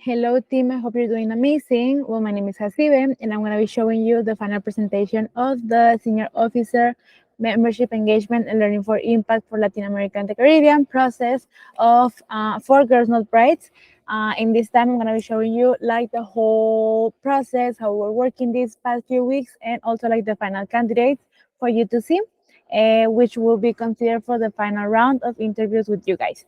Hello team, I hope you're doing amazing. Well, my name is Hasibe and I'm going to be showing you the final presentation of the Senior Officer Membership Engagement and Learning for Impact for Latin America and the Caribbean process of for Girls Not Brides. In this time, I'm going to be showing you like the whole process, how we're working these past few weeks, and also like the final candidates for you to see, which will be considered for the final round of interviews with you guys.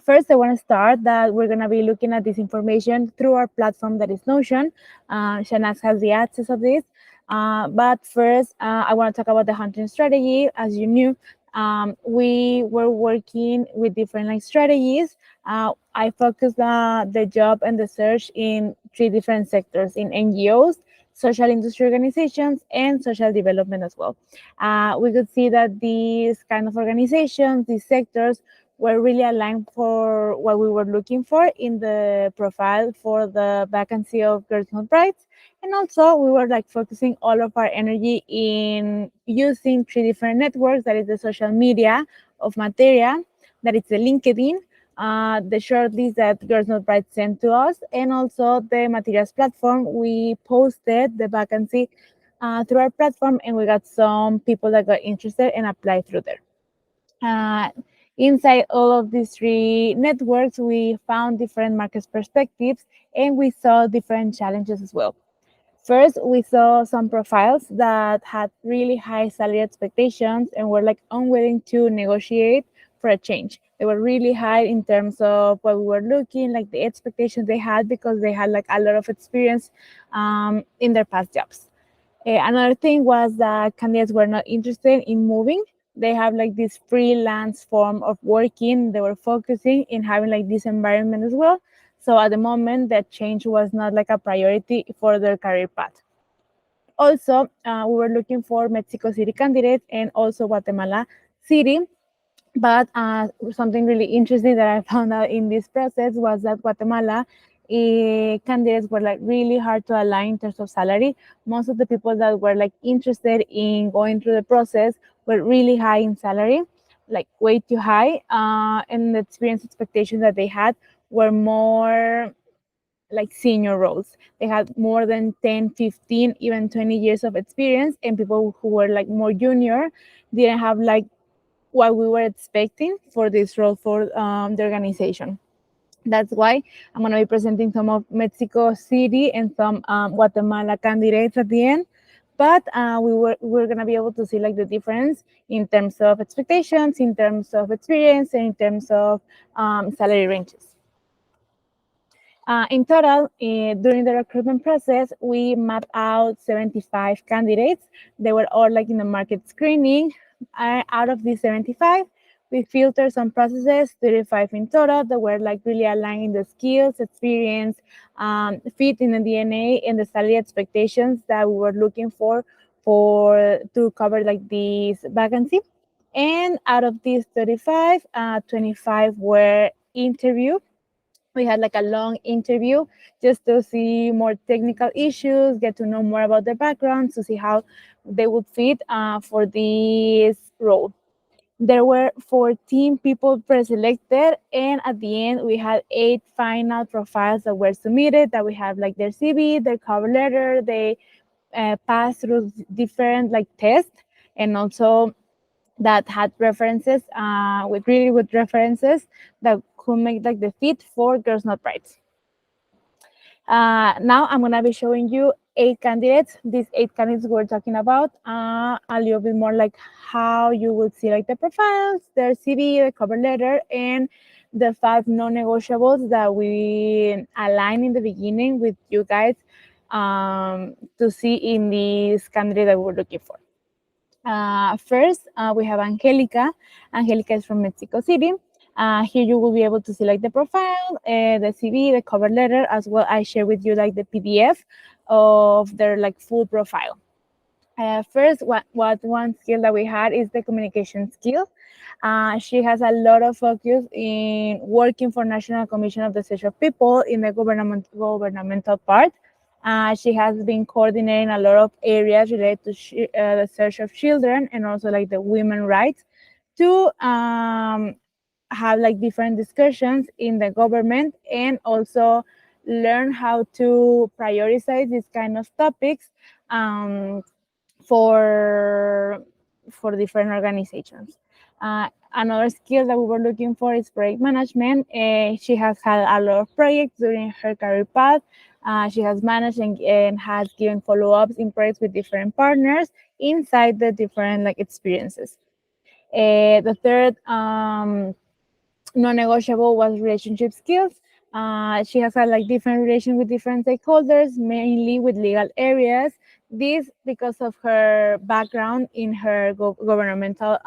First, I want to start that we're going to be looking at this information through our platform that is Notion. Shanax has the access of this. But first, I want to talk about the hunting strategy. As you knew, we were working with different like strategies. I focused the job and the search in three different sectors: in NGOs, social industry organizations, and social development as well. We could see that these kind of organizations, these sectors, were really aligned for what we were looking for in the profile for the vacancy of Girls Not Brides. And also we were like focusing all of our energy in using three different networks, that is the social media of Materia, that is the LinkedIn, the shortlist that Girls Not Brides sent to us, and also the Materials platform. We posted the vacancy through our platform, and we got some people that got interested and applied through there. Inside all of these three networks, we found different market perspectives and we saw different challenges as well. First, we saw some profiles that had really high salary expectations and were like unwilling to negotiate for a change. They were really high in terms of what we were looking, like the expectations they had, because they had like a lot of experience in their past jobs. Another thing was that candidates were not interested in moving. They have like this freelance form of working. They were focusing in having like this environment as well. So at the moment, that change was not like a priority for their career path. Also, we were looking for Mexico City candidates and also Guatemala City. But something really interesting that I found out in this process was that Guatemala candidates were like really hard to align in terms of salary. Most of the people that were like interested in going through the process were really high in salary, like way too high. And the experience expectations that they had were more like senior roles. They had more than 10, 15, even 20 years of experience, and people who were like more junior didn't have like what we were expecting for this role for the organization. That's why I'm going to be presenting some of Mexico City and some Guatemala candidates at the end. But we're going to be able to see like the difference in terms of expectations, in terms of experience, and in terms of salary ranges. In total, during the recruitment process, we mapped out 75 candidates. They were all like in the market screening. Out of these 75, we filtered some processes, 35 in total, that were like really aligning the skills, experience, fit in the DNA, and the salary expectations that we were looking for to cover like this vacancy. And out of these 35, 25 were interviewed. We had like a long interview just to see more technical issues, get to know more about their backgrounds, to see how they would fit for this role. There were 14 people pre-selected, and at the end we had 8 final profiles that were submitted, that we have like their CV, their cover letter. They passed through different like tests, and also that had references with really good references that could make like the fit for Girls Not Brides. Now I'm gonna be showing you 8 candidates. These 8 candidates we're talking about a little bit more like how you would see like the profiles, their CV, the cover letter, and the 5 non-negotiables that we align in the beginning with you guys to see in this candidate that we're looking for. First, we have Angelica. Angelica is from Mexico City. Here you will be able to see like the profile, the CV, the cover letter, as well. I share with you like the PDF of their like full profile. First, what one skill that we had is the communication skill. She has a lot of focus in working for National Commission of the Search of People in the governmental part. She has been coordinating a lot of areas related to the search of children and also like the women rights to have like different discussions in the government, and also learn how to prioritize these kind of topics um, for for different organizations. Another skill that we were looking for is project management. She has had a lot of projects during her career path. She has managed and has given follow-ups in projects with different partners inside the different like experiences. The third non-negotiable was relationship skills. She has had like different relations with different stakeholders, mainly with legal areas. This because of her background in her governmental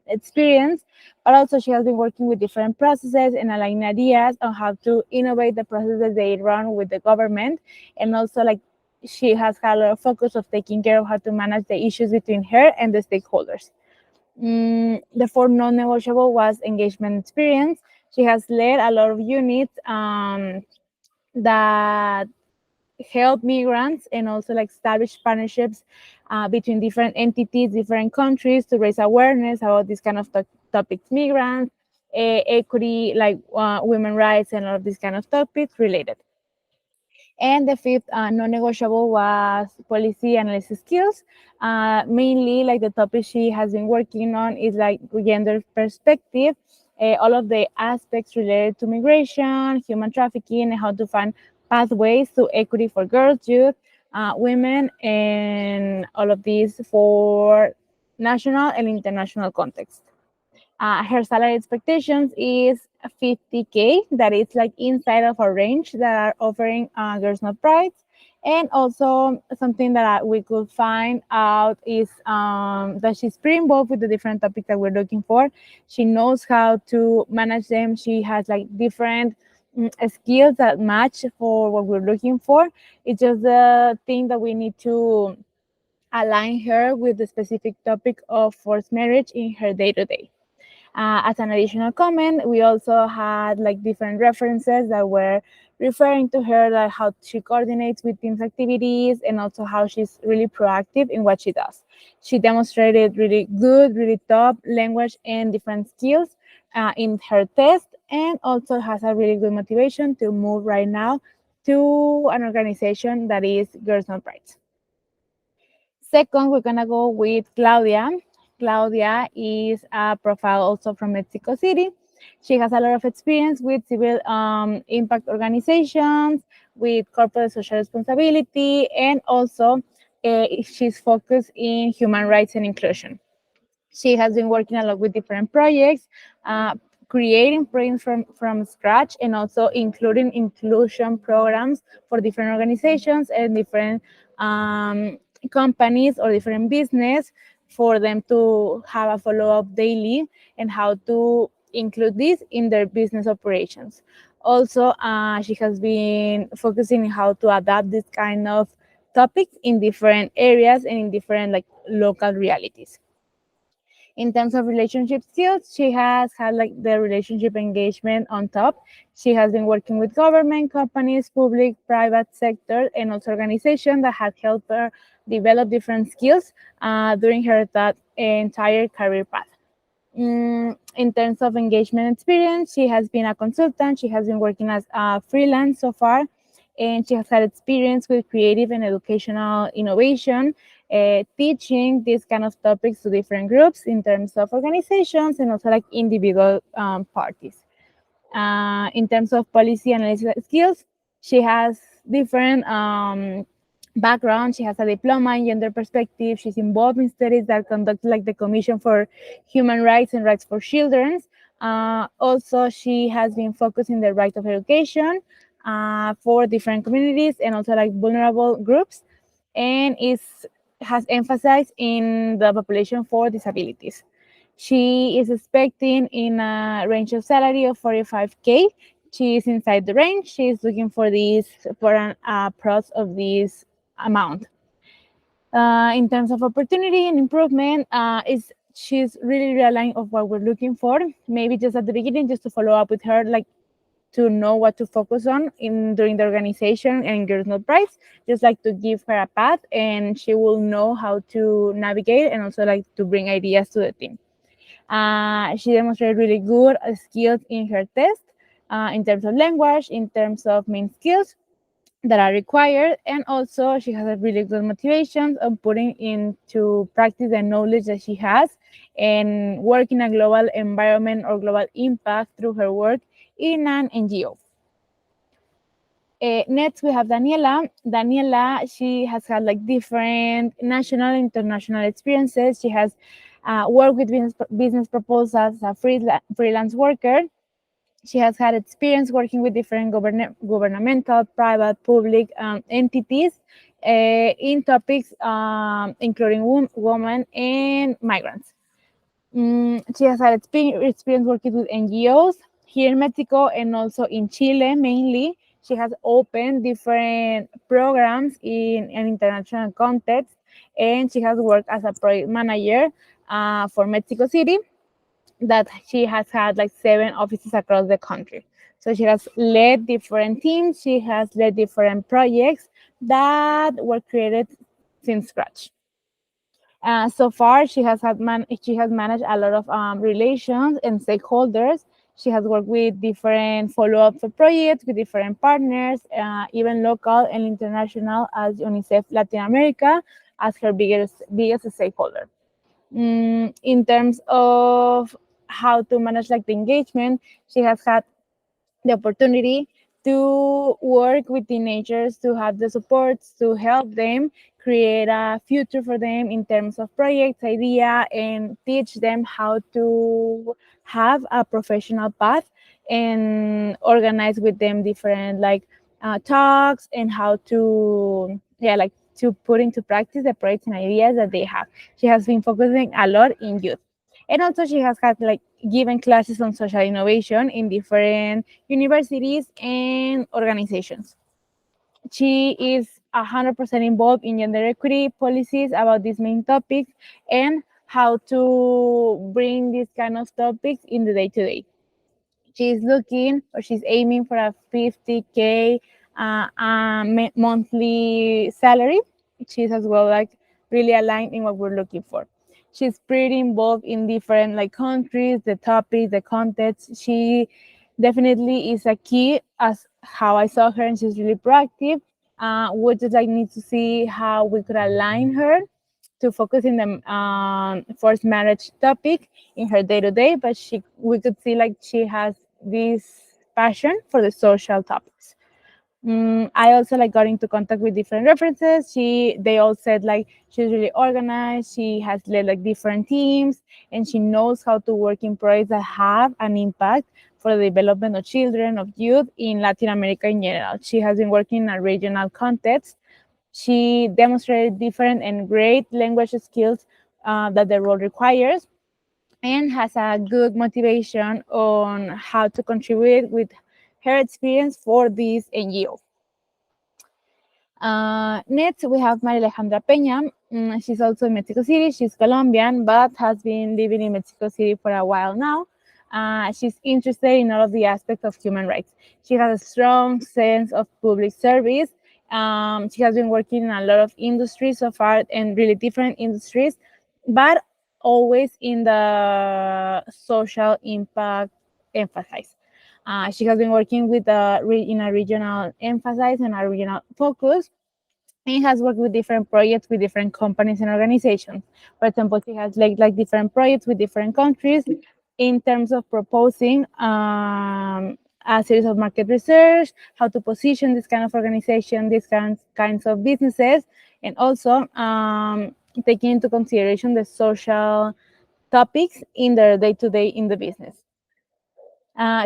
experience, but also she has been working with different processes and aligning ideas on how to innovate the processes they run with the government, and also like she has had a lot of focus of taking care of how to manage the issues between her and the stakeholders. The fourth non-negotiable was engagement experience. She has led a lot of units that help migrants and also like establish partnerships between different entities, different countries to raise awareness about these kind of topics, migrants, equity, like women rights, and all of these kind of topics related. And the fifth non-negotiable was policy analysis skills. Mainly, like the topic she has been working on is like gender perspective, all of the aspects related to migration, human trafficking, and how to find pathways to equity for girls, youth, women, and all of these for national and international context. Her salary expectations is 50K, that is like inside of a range that are offering Girls Not Brides. And also something that we could find out is that she's pretty involved with the different topics that we're looking for. She knows how to manage them. She has like different skills that match for what we're looking for. It's just the thing that we need to align her with the specific topic of forced marriage in her day-to-day. As an additional comment, we also had like different references that were referring to her, like how she coordinates with teams activities, and also how she's really proactive in what she does. She demonstrated really good, really top language and different skills in her test, and also has a really good motivation to move right now to an organization that is Girls Not Brides. Second, we're gonna go with Claudia. Claudia is a profile also from Mexico City. She has a lot of experience with civil impact organizations, with corporate social responsibility, and also she's focused in human rights and inclusion. She has been working a lot with different projects, uh, creating projects from scratch, and also including inclusion programs for different organizations and different companies or different business for them to have a follow-up daily and how to include this in their business operations. Also, she has been focusing on how to adapt this kind of topics in different areas and in different like local realities. In terms of relationship skills, she has had like the relationship engagement on top. She has been working with government, companies, public, private sector, and also organizations that have helped her develop different skills during her that entire career path. In terms of engagement experience, she has been a consultant. She has been working as a freelance so far, and she has had experience with creative and educational innovation, teaching these kind of topics to different groups in terms of organizations and also like individual parties. In terms of policy analysis skills, she has different background. She has a diploma in gender perspective. She's involved in studies that conduct like the Commission for Human Rights and Rights for Children. Also, she has been focusing the right of education for different communities and also like vulnerable groups, and has emphasized in the population for disabilities. She is expecting in a range of salary of 45K. She is inside the range. She is looking for this for an pros of this amount. In terms of opportunity and improvement, is she's really realigned of what we're looking for. Maybe just at the beginning, just to follow up with her, like to know what to focus on in during the organization and Girls Not Brides, just like to give her a path, and she will know how to navigate and also like to bring ideas to the team. She demonstrated really good skills in her test in terms of language, in terms of main skills that are required, and also she has a really good motivation on putting into practice the knowledge that she has and work in a global environment or global impact through her work in an NGO. Next, we have Daniela. Daniela, she has had like different national and international experiences. She has worked with business proposals as a freelance worker. She has had experience working with different governmental, private, public entities in topics including women and migrants. She has had experience working with NGOs here in Mexico and also in Chile mainly. She has opened different programs in an international context, and she has worked as a project manager for Mexico City, that she has had like 7 offices across the country. So she has led different teams, she has led different projects that were created since scratch. So far, she has managed a lot of relations and stakeholders. She has worked with different follow-up projects with different partners, even local and international, as UNICEF Latin America as her biggest stakeholder. In terms of how to manage like the engagement, she has had the opportunity to work with teenagers, to have the supports to help them create a future for them in terms of projects, idea, and teach them how to have a professional path and organize with them different like talks and how to like to put into practice the projects and ideas that they have. She has been focusing a lot in youth. And also she has had like given classes on social innovation in different universities and organizations. She is 100% involved in gender equity policies about these main topics and how to bring these kind of topics in the day to day. She's looking or she's aiming for a 50K monthly salary. She's as well like really aligned in what we're looking for. She's pretty involved in different like countries, the topics, the context. She definitely is a key as how I saw her, and she's really proactive. We just like need to see how we could align her to focus in the forced marriage topic in her day to day, but we could see like she has this passion for the social topics. I also like got into contact with different references. They all said like she's really organized. She has led like different teams, and she knows how to work in projects that have an impact for the development of children, of youth in Latin America in general. She has been working in a regional context. She demonstrated different and great language skills that the role requires, and has a good motivation on how to contribute with her experience for this NGO. Next, we have Maria Alejandra Peña. She's also in Mexico City. She's Colombian, but has been living in Mexico City for a while now. She's interested in all of the aspects of human rights. She has a strong sense of public service. She has been working in a lot of industries so far, and really different industries, but always in the social impact emphasis. She has been working with in a regional emphasis and a regional focus, and has worked with different projects with different companies and organizations. For example, she has like different projects with different countries in terms of proposing a series of market research, how to position this kind of organization, these kinds of businesses, and also taking into consideration the social topics in their day-to-day in the business.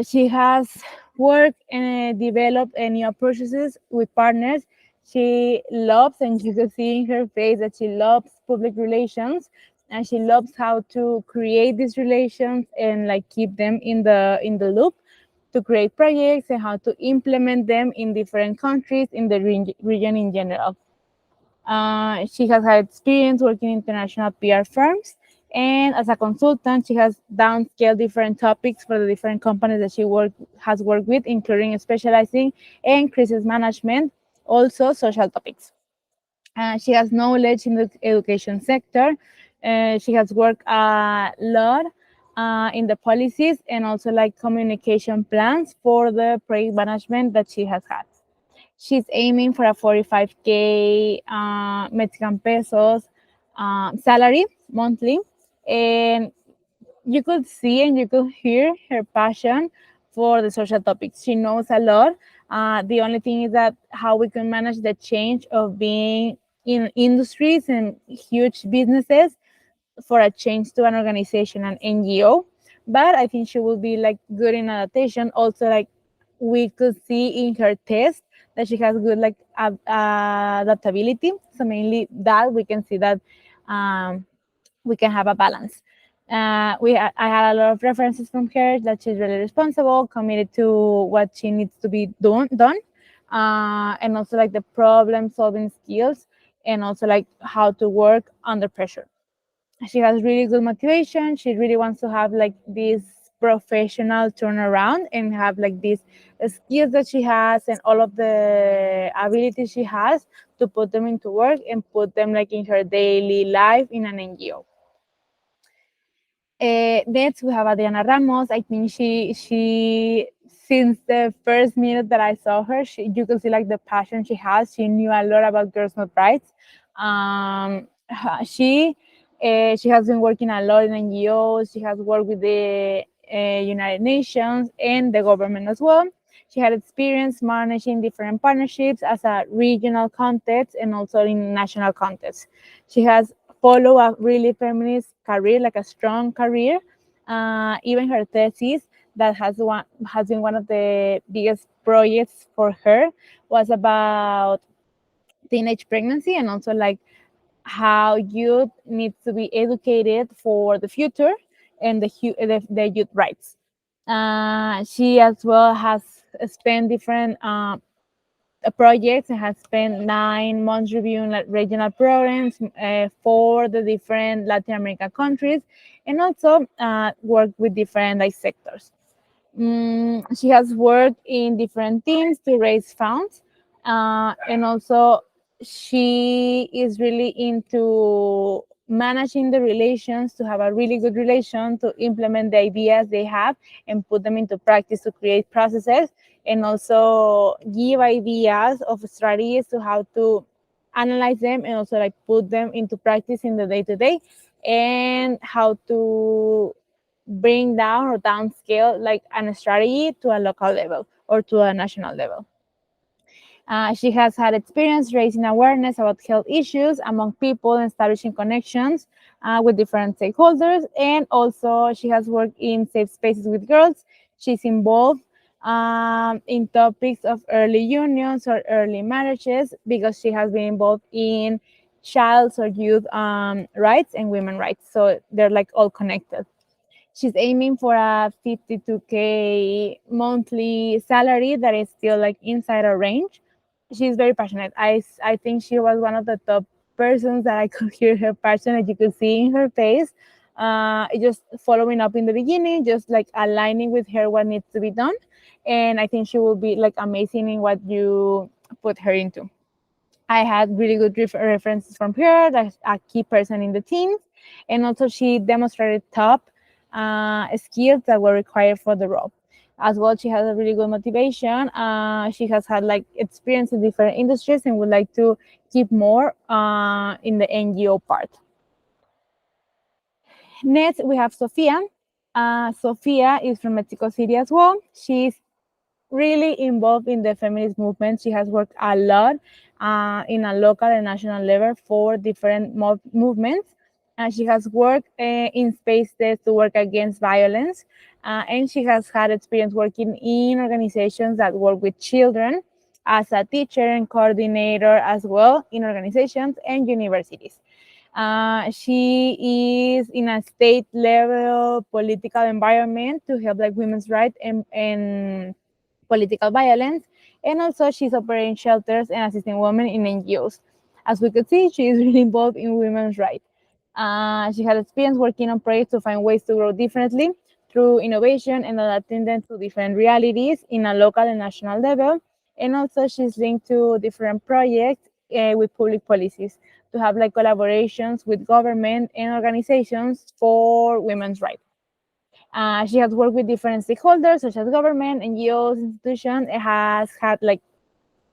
She has worked and developed new processes with partners. She loves, and you can see in her face that she loves public relations, and she loves how to create these relations and like keep them in the loop to create projects and how to implement them in different countries in the region in general. She has had experience working in international PR firms, and as a consultant, she has downscaled different topics for the different companies that has worked with, including specializing in crisis management, also social topics. She has knowledge in the education sector. She has worked a lot in the policies and also like communication plans for the project management that she has had. She's aiming for a 45K Mexican pesos salary monthly, and you could see and you could hear her passion for the social topics. She knows a lot. The only thing is that how we can manage the change of being in industries and huge businesses for a change to an organization, an NGO. But I think she will be like good in adaptation. Also, like we could see in her test that she has good like adaptability. So mainly that we can see that um, we can have a balance. I had a lot of references from her that she's really responsible, committed to what she needs to be done, and also like the problem solving skills, and also like how to work under pressure. She has really good motivation. She really wants to have like this professional turnaround and have like these skills that she has and all of the abilities she has to put them into work and put them like in her daily life in an NGO. Next, we have Adriana Ramos. I think she since the first minute that I saw her, you could see like the passion she has. She knew a lot about girls' not rights. Um, she she has been working a lot in NGOs. She has worked with the United Nations and the government as well. She had experience managing different partnerships as a regional context and also in national context. She has followed a really feminist career, like a strong career. Even her thesis that has been one of the biggest projects for her was about teenage pregnancy and also like how youth needs to be educated for the future and the youth rights. She as well has spent different projects and has spent 9 months reviewing like, regional programs for the different Latin American countries and also worked with different like sectors. She has worked in different teams to raise funds, and also she is really into managing the relations to have a really good relation to implement the ideas they have and put them into practice to create processes and also give ideas of strategies to how to analyze them and also like put them into practice in the day to day and how to bring down or downscale like a strategy to a local level or to a national level. She has had experience raising awareness about health issues among people and establishing connections with different stakeholders. And also, she has worked in safe spaces with girls. She's involved in topics of early unions or early marriages because she has been involved in child or youth rights and women rights. So they're like all connected. She's aiming for a 52K monthly salary that is still like inside her range. She's very passionate. I think she was one of the top persons that I could hear her passion that you could see in her face. Just following up in the beginning, just like aligning with her what needs to be done. And I think she will be like amazing in what you put her into. I had really good references from her, that's a key person in the team. And also, she demonstrated top skills that were required for the role. As well, she has a really good motivation. She has had like experience in different industries and would like to keep more in the NGO part. Next, we have Sofia. Sofia is from Mexico City as well. She's really involved in the feminist movement. She has worked a lot in a local and national level for different movements. She has worked in spaces to work against violence, and she has had experience working in organizations that work with children as a teacher and coordinator as well in organizations and universities. She is in a state level political environment to help like women's rights and political violence, and also she's operating shelters and assisting women in NGOs. As we could see, she is really involved in women's rights. She has experience working on projects to find ways to grow differently through innovation and adapting them to different realities in a local and national level. And also, she's linked to different projects with public policies to have like collaborations with government and organizations for women's rights. She has worked with different stakeholders such as government, NGOs, institutions. It has had like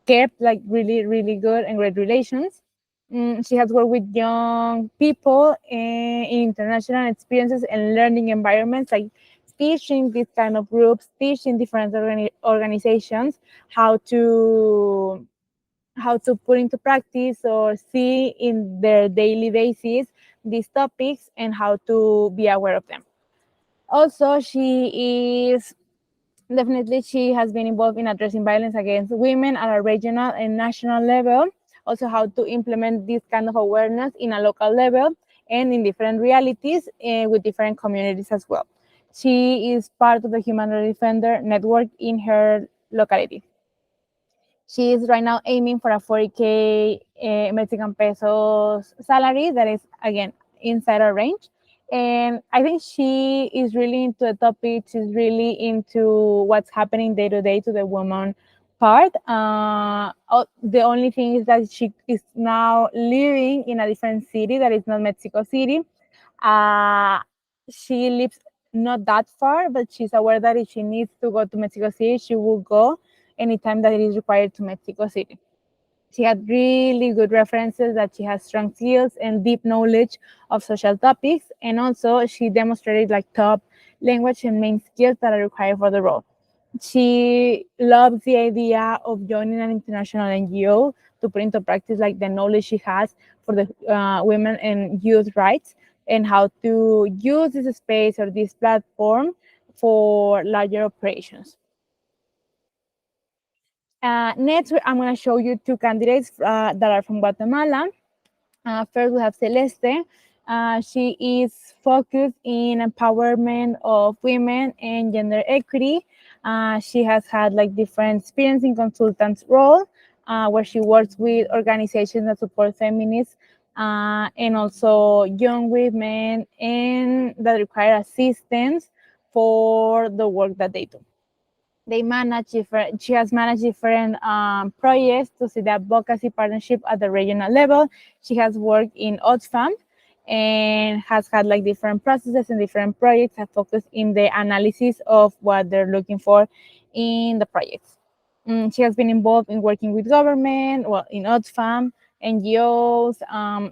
kept like really, really good and great relations. She has worked with young people in international experiences and learning environments, like teaching these kind of groups, teaching different organizations how to put into practice or see in their daily basis these topics and how to be aware of them. Also, she has been involved in addressing violence against women at a regional and national level. Also, how to implement this kind of awareness in a local level and in different realities with different communities as well. She is part of the Human Rights Defender network in her locality. She is right now aiming for a 40K Mexican pesos salary that is, again, inside our range. And I think she is really into the topic. She's really into what's happening day to day to the woman part. The only thing is that she is now living in a different city that is not Mexico City. Uh, she lives not that far, but she's aware that if she needs to go to Mexico City, she will go anytime that it is required to Mexico City. She had really good references that she has strong skills and deep knowledge of social topics, and also she demonstrated like top language and main skills that are required for the role. She loves the idea of joining an international NGO to put into practice like the knowledge she has for the women and youth rights and how to use this space or this platform for larger operations. Next, I'm going to show you two candidates that are from Guatemala. First, we have Celeste. She is focused in empowerment of women and gender equity. She has had like different experience in consultants role, where she works with organizations that support feminists and also young women and that require assistance for the work that they do. She has managed different projects to see the advocacy partnership at the regional level. She has worked in Oxfam and has had like different processes and different projects that focus in the analysis of what they're looking for in the projects. She has been involved in working with government, well, in Oxfam, NGOs,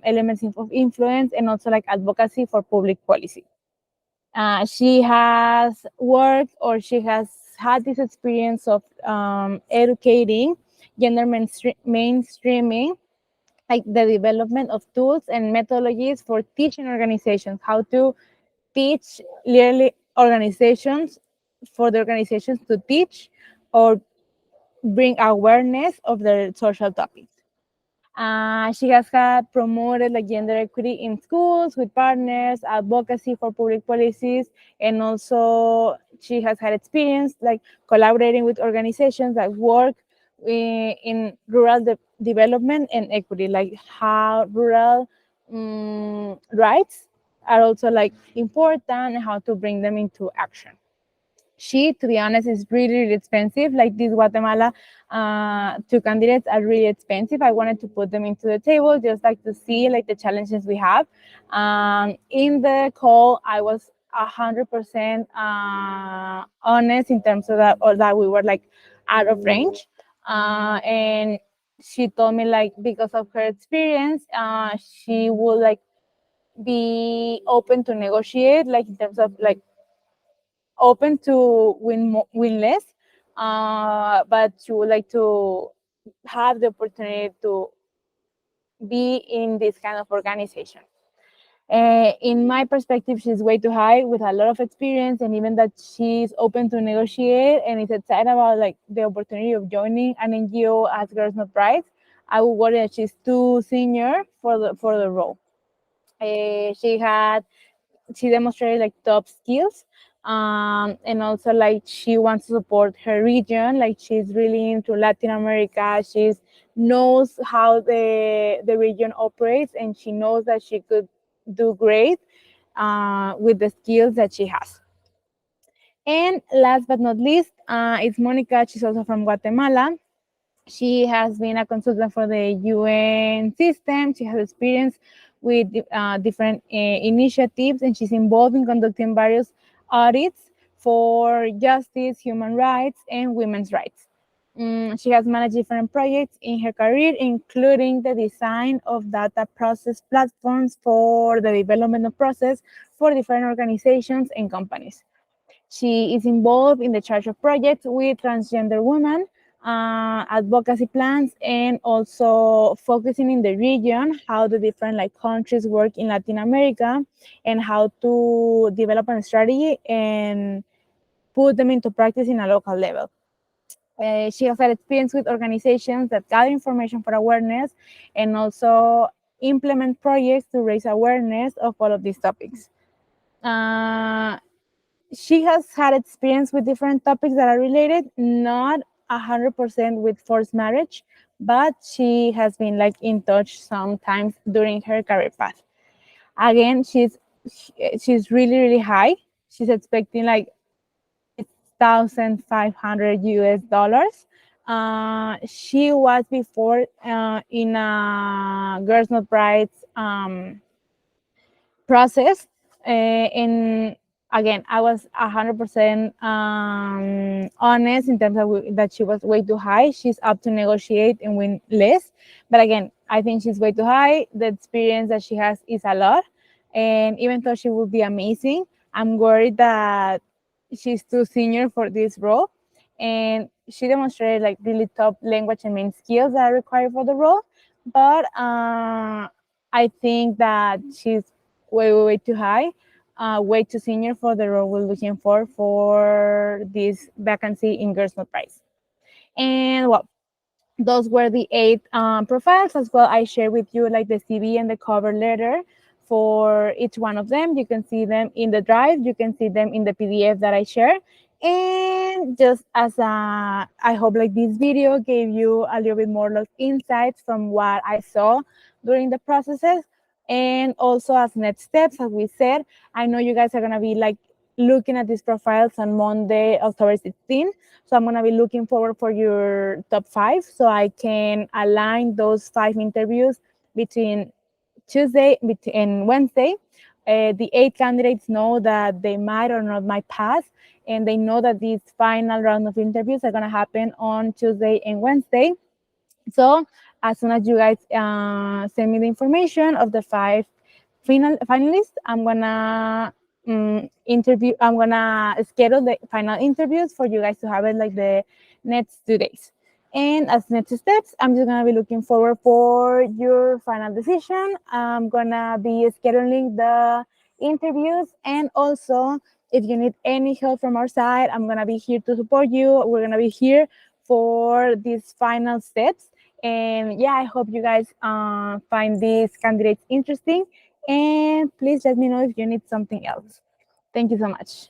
elements of influence, and also like advocacy for public policy. She has worked or she has had this experience of educating gender mainstreaming, like the development of tools and methodologies for teaching organizations, how to teach clearly organizations for the organizations to teach or bring awareness of their social topics. She has had promoted like gender equity in schools with partners, advocacy for public policies, and also she has had experience like collaborating with organizations that work in rural development and equity, like how rural rights are also like important and how to bring them into action. She, to be honest, is really, really expensive. Like these Guatemala two candidates are really expensive. I wanted to put them into the table just like to see like the challenges we have. In the call, I was 100% honest in terms of that, or that we were like out of range. And she told me like because of her experience, she would like be open to negotiate, like in terms of like open to win less, but she would like to have the opportunity to be in this kind of organization. In my perspective, she's way too high with a lot of experience, and even that she's open to negotiate and is excited about like the opportunity of joining an NGO as Girls Not Brides. I would worry that she's too senior for the role. She demonstrated like top skills, and also like she wants to support her region, like she's really into Latin America. She knows how the region operates, and she knows that she could do great with the skills that she has. And last but not least, it's Monica. She's also from Guatemala. She has been a consultant for the UN system. She has experience with different initiatives, and she's involved in conducting various audits for justice, human rights, and women's rights. She has managed different projects in her career, including the design of data process platforms for the development of process for different organizations and companies. She is involved in the charge of projects with transgender women, advocacy plans, and also focusing in the region, how the different like countries work in Latin America, and how to develop a strategy and put them into practice in a local level. She has had experience with organizations that gather information for awareness and also implement projects to raise awareness of all of these topics. Uh, she has had experience with different topics that are related, not 100% with forced marriage, but she has been like in touch sometimes during her career path. Again, she's really high. She's expecting like 8,500 US dollars. She was before in a Girls Not Brides process. And again, I was 100% honest in terms of that she was way too high. She's up to negotiate and win less. But again, I think she's way too high. The experience that she has is a lot. And even though she will be amazing, I'm worried that she's too senior for this role. And she demonstrated like really top language and main skills that are required for the role. But I think that she's way too high, way too senior for the role we're looking for this vacancy in Girls Not Prize. And well, those were the 8 profiles as well. I share with you like the CV and the cover letter for each one of them. You can see them in the drive. You can see them in the PDF that I share. And just as I hope like this video gave you a little bit more like insights from what I saw during the processes. And also as next steps, as we said, I know you guys are gonna be like looking at these profiles on Monday, October 16th. So I'm gonna be looking forward for your top 5 so I can align those 5 interviews between Tuesday and Wednesday. The 8 candidates know that they might or not might pass, and they know that these final round of interviews are gonna happen on Tuesday and Wednesday. So as soon as you guys send me the information of the 5 finalists, I'm gonna I'm gonna schedule the final interviews for you guys to have it like the next 2 days. And as next steps, I'm just gonna be looking forward for your final decision. I'm gonna be scheduling the interviews, and also if you need any help from our side, I'm gonna be here to support you. We're gonna be here for these final steps. And yeah, I hope you guys find these candidates interesting. And please let me know if you need something else. Thank you so much.